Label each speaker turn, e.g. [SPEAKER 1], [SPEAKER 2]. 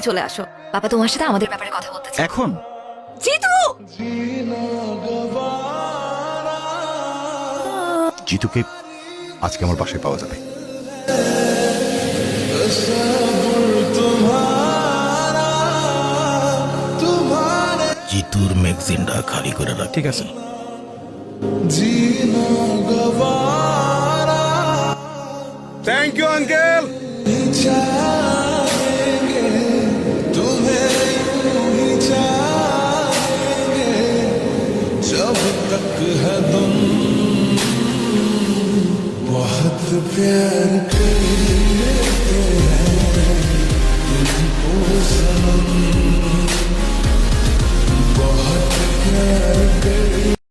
[SPEAKER 1] চলে আসো, বাবা তোমার সাথে আমাদের ব্যাপারে কথা বলতে চায়।
[SPEAKER 2] এখন
[SPEAKER 1] জিতু,
[SPEAKER 2] জিতুকে আজকে আমার বাসায় পাওয়া যাবে।
[SPEAKER 3] জিতুর ম্যাগজিনটা খালি করে রাখ।
[SPEAKER 2] ঠিক আছে। Thank you uncle.
[SPEAKER 4] जब तक है तुम बहुत प्यार करते हैं तुमको सनम बहुत प्यार करते